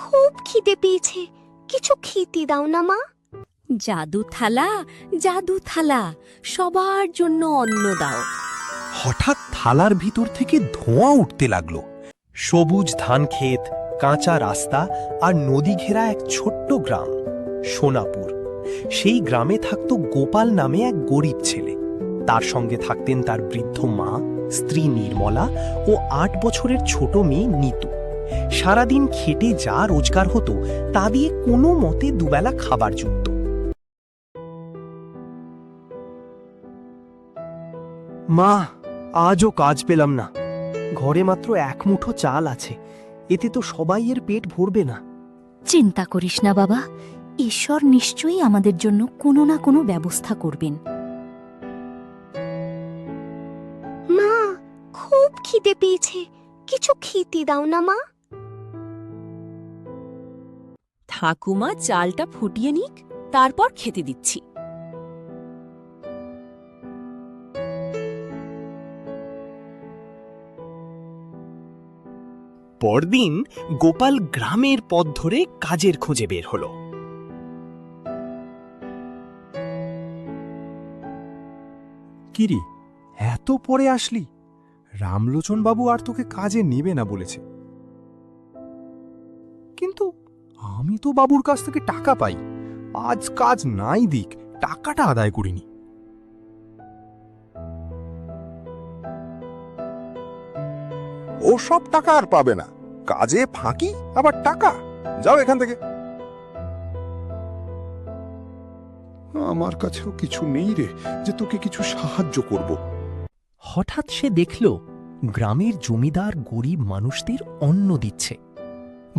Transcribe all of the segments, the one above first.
খুব খিদে পেয়েছে, কিছু খেতে দাও না মা। জাদু থালা, জাদু থালা, সবার জন্য অন্ন দাও। হঠাৎ থালার ভিতর থেকে ধোঁয়া উঠতে লাগলো। সবুজ ধান ক্ষেত, কাঁচা রাস্তা আর নদী ঘেরা এক ছোট্ট গ্রাম, সোনাপুর। সেই গ্রামে থাকত গোপাল নামে এক গরিব ছেলে। তার সঙ্গে থাকতেন তার বৃদ্ধ মা, স্ত্রী নির্মলা ও ৮ বছরের ছোট মেয়ে নিতু। সারাদিন খেটে যা রোজগার হতো তা দিয়ে কোনো মতে দুবেলা খাবার জুটত। মা, আজও কাজ পেলাম না। ঘরে মাত্র ১ মুঠো চাল আছে, এতে তো সবাই এর পেট ভরবে না। চিন্তা করিস না বাবা, ঈশ্বর নিশ্চয়ই আমাদের জন্য কোনো না কোনো ব্যবস্থা করবেন। মা, খুব খিদে পেয়েছে, কিছু খেতে দাও না মা। ঠাকুমা চালটা ফুটিয়ে নিক, তারপর খেতে দিচ্ছি। পরদিন গোপাল গ্রামের পথ ধরে কাজের খোঁজে বের হলো। কিরি, এত পরে আসলি? রামলোচন বাবু আর তোকে কাজে নেবে না বলেছে। কিন্তু আমি তো বাবুর কাছ থেকে টাকা পাই, আজ কাজ নাই দিক, টাকাটা আদায় করিনি। ও সব টাকা আর পাবে না, কাজে ফাঁকি আবার টাকা। যাও এখান থেকে। আমার কাছেও কিছু নেই রে যে তোকে কিছু সাহায্য করব। হঠাৎ সে দেখল গ্রামের জমিদার গরিব মানুষদের অন্ন দিচ্ছে।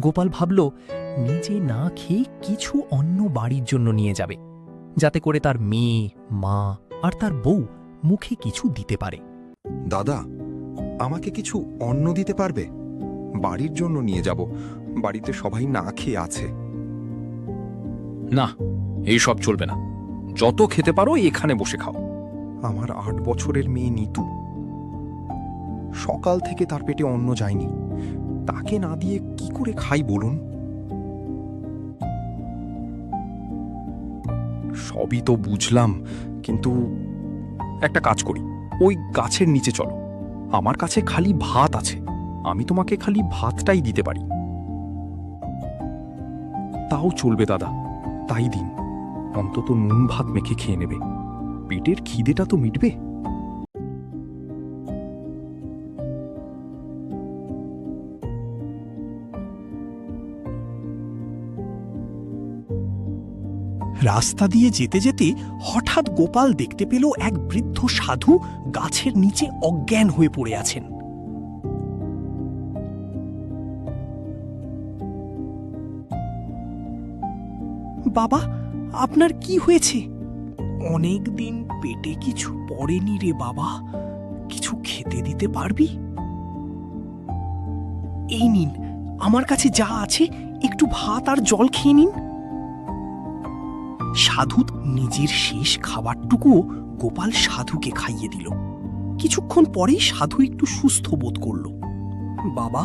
গোপাল ভাবল নিজে না খেয়ে কিছু অন্ন বাড়ির জন্য নিয়ে যাবে, যাতে করে তার মেয়ে, মা আর তার বউ মুখে কিছু দিতে পারে। দাদা, আমাকে কিছু অন্ন দিতে পারবে? বাড়ির জন্য নিয়ে যাব, বাড়িতে সবাই না খেয়ে আছে। না, এই সব চলবে না। যত খেতে পারো এখানে বসে খাও। আমার ৮ বছরের মেয়ে নিতু, সকাল থেকে তার পেটে অন্ন যায়নি, তাকে না দিয়ে কি করে খাই বলুন? সবই তো বুঝলাম, কিন্তু একটা কাজ করি, ওই গাছের নিচে চলো। আমার কাছে খালি ভাত আছে, আমি তোমাকে খালি ভাতটাই দিতে পারি। তাও চলবে দাদা, তাই দিন। অন্তত নুন ভাত মেখে খেয়ে নেবে, পেটের খিদেটা তো মিটবে। রাস্তা দিয়ে যেতে যেতে হঠাৎ গোপাল দেখতে পেল এক বৃদ্ধ সাধু গাছের নিচে অজ্ঞান হয়ে পড়ে আছেন। বাবা, আপনার কি হয়েছে? অনেক দিন পেটে কিছু পড়েনি রে বাবা, কিছু খেতে দিতে পারবি? এই নিন, আমার কাছে যা আছে, একটু ভাত আর জল খেয়ে নিন। সাধু নিজের শেষ খাবারটুকুও গোপাল সাধুকে খাইয়ে দিল। কিছুক্ষণ পরেই সাধু একটু সুস্থ বোধ করল। বাবা,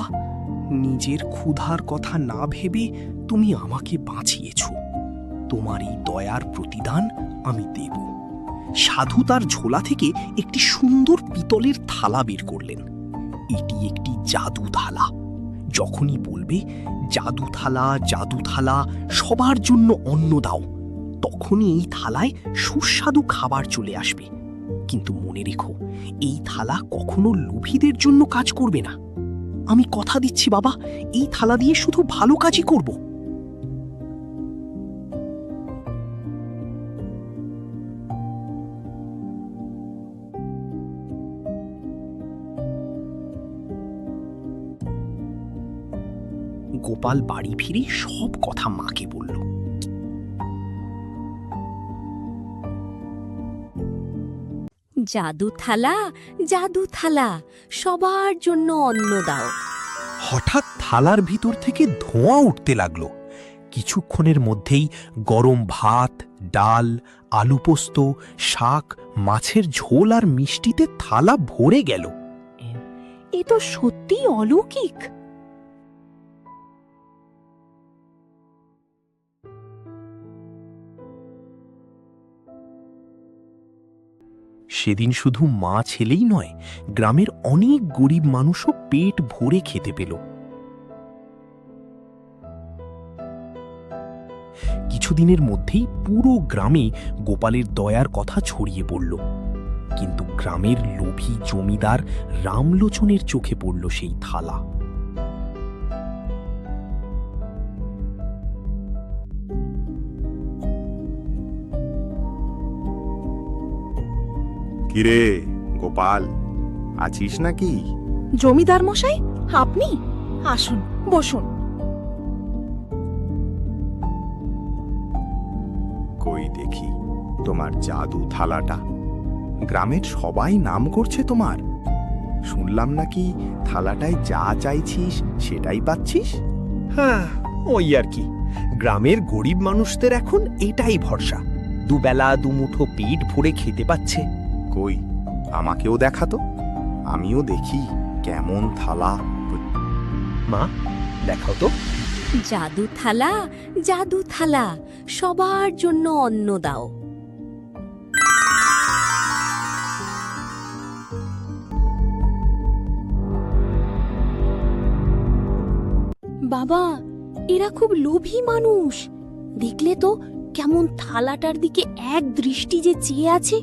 নিজের ক্ষুধার কথা না ভেবে তুমি আমাকে বাঁচিয়েছ, তোমার এই দয়ার প্রতিদান আমি দেব। সাধু তার ঝোলা থেকে একটি সুন্দর পিতলের থালা বের করলেন। এটি একটি জাদু থালা। যখনই বলবে জাদু থালা, জাদু থালা, সবার জন্য অন্ন দাও, তখনই এই থালায় সুস্বাদু খাবার চলে আসবে। কিন্তু মনে রেখো, এই থালা কখনো লোভীদের জন্য কাজ করবে না। আমি কথা দিচ্ছি বাবা, এই থালা দিয়ে শুধু ভালো কাজই করব। গোপাল বাড়ি ফিরে সব কথা মাকে বলল। জাদু থালা, জাদু থালা, সবার জন্য অন্ন দাও। হঠাৎ থালার ভিতর থেকে ধোঁয়া উঠতে লাগলো। কিছুক্ষণের মধ্যেই গরম ভাত, ডাল, আলু পোস্ত, শাক, মাছের ঝোল আর মিষ্টিতে থালা ভরে গেল। এ তো সত্যি অলৌকিক। সেদিন শুধু মা ছেলেই নয়, গ্রামের অনেক গরিব মানুষও পেট ভরে খেতে পেল। কিছুদিনের মধ্যেই পুরো গ্রামে গোপালের দয়ার কথা ছড়িয়ে পড়ল। কিন্তু গ্রামের লোভী জমিদার রামলোচনের চোখে পড়ল সেই থালা। কিরে গোপাল, আছিস নাকি? জমিদার মশাই, আপনি আসুন, বসুন। কই দেখি তোমার জাদু থালাটা। গ্রামের সবাই নাম করছে তোমার। শুনলাম নাকি থালাটায় যা চাইছিস সেটাই পাচ্ছিস। হ্যাঁ, ওই আর কি। গ্রামের গরিব মানুষদের এখন এটাই ভরসা, দুবেলা দুমুঠো পেট ভরে খেতে পাচ্ছে। কই আমাকেও দেখাতো, আমিও দেখি কেমন থালা। মা, দেখাও তো। জাদু থালা, জাদু থালা, সবার জন্য অন্ন দাও। বাবা, এরা খুব লোভী মানুষ। দেখলে তো কেমন থালাটার দিকে এক দৃষ্টি যে চেয়ে আছে।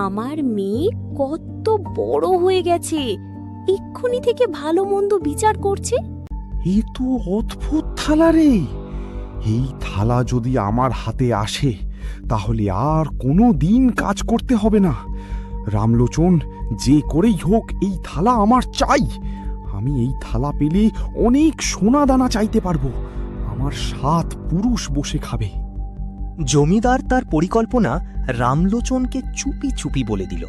আমার মেয়ে কত বড় হয়ে গেছে, এক্ষুনি থেকে ভালো মন্দ বিচার করছে। এই তো অদ্ভুত থালা রে। এই থালা যদি আমার হাতে আসে তাহলে আর কোনো দিন কাজ করতে হবে না। রামলোচন, যে করেই হোক এই থালা আমার চাই। আমি এই থালা পেলে অনেক সোনা দানা চাইতে পারবো। আমার 7 পুরুষ বসে খাবে। জমিদার তার পরিকল্পনা রামলোচনকে চুপি চুপি বলে দিল।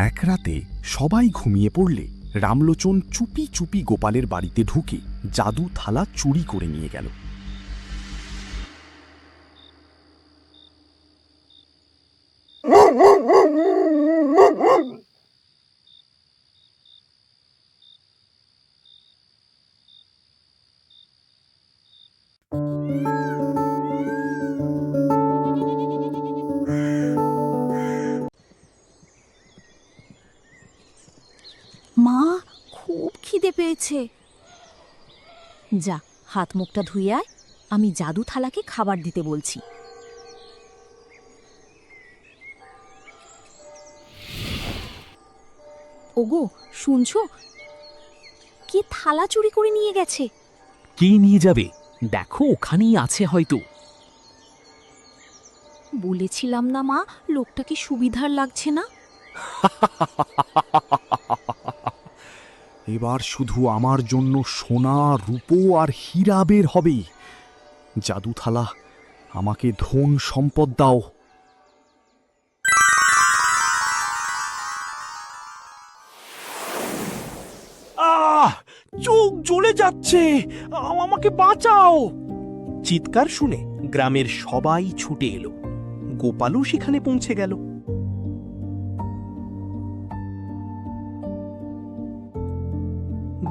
এক রাতে সবাই ঘুমিয়ে পড়লে রামলোচন চুপি চুপি গোপালের বাড়িতে ঢুকে জাদু থালা চুরি করে নিয়ে গেল। মা, খুব খিদে পেয়েছে। যা, হাত মুখটা ধুয়ে আয়, আমি জাদু থালাকে খাবার দিতে বলছি। ওগো, শুনছো? কে থালা চুরি করে নিয়ে গেছে? কে নিয়ে যাবে? দেখো, ওখানেই আছে হয়তো। বলেছিলাম না মা, লোকটাকে সুবিধার লাগছে না। এবার শুধু আমার জন্য সোনা, রূপো আর হীরা বের হবে। জাদু থালা, আমাকে ধন সম্পদ দাও। চোখ জ্বলে যাচ্ছে, আমাকে বাঁচাও! চিৎকার শুনে গ্রামের সবাই ছুটে এলো। গোপালও সেখানে পৌঁছে গেল।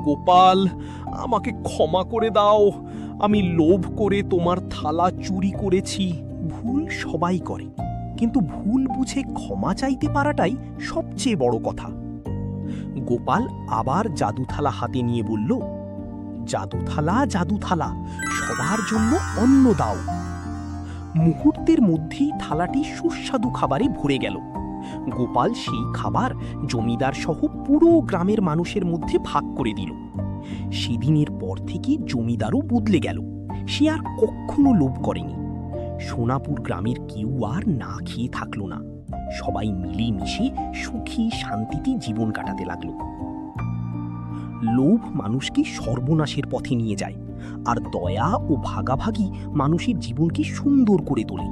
গোপাল, আমাকে ক্ষমা করে দাও। আমি লোভ করে তোমার থালা চুরি করেছি। ভুল সবাই করে, কিন্তু ভুল বুঝে ক্ষমা চাইতে পারাটাই সবচেয়ে বড় কথা। গোপাল আবার জাদু থালা হাতে নিয়ে বলল, জাদু থালা, জাদু থালা, সবার জন্য অন্ন দাও। মুহূর্তের মধ্যেই থালাটি সুস্বাদু খাবারে ভরে গেল। গোপাল সেই খাবার জমিদার সহ পুরো গ্রামের মানুষের মধ্যে ভাগ করে দিল। সেদিনের পর থেকে জমিদারও বদলে গেল। সে আর কখনো লোভ করেনি। সোনাপুর গ্রামের কেউ আর না খেয়ে থাকলো না। সবাই মিলেমিশে সুখী শান্তিতে জীবন কাটাতে লাগলো। লোভ মানুষকে সর্বনাশের পথে নিয়ে যায়, আর দয়া ও ভাগাভাগি মানুষের জীবনকে সুন্দর করে তোলে।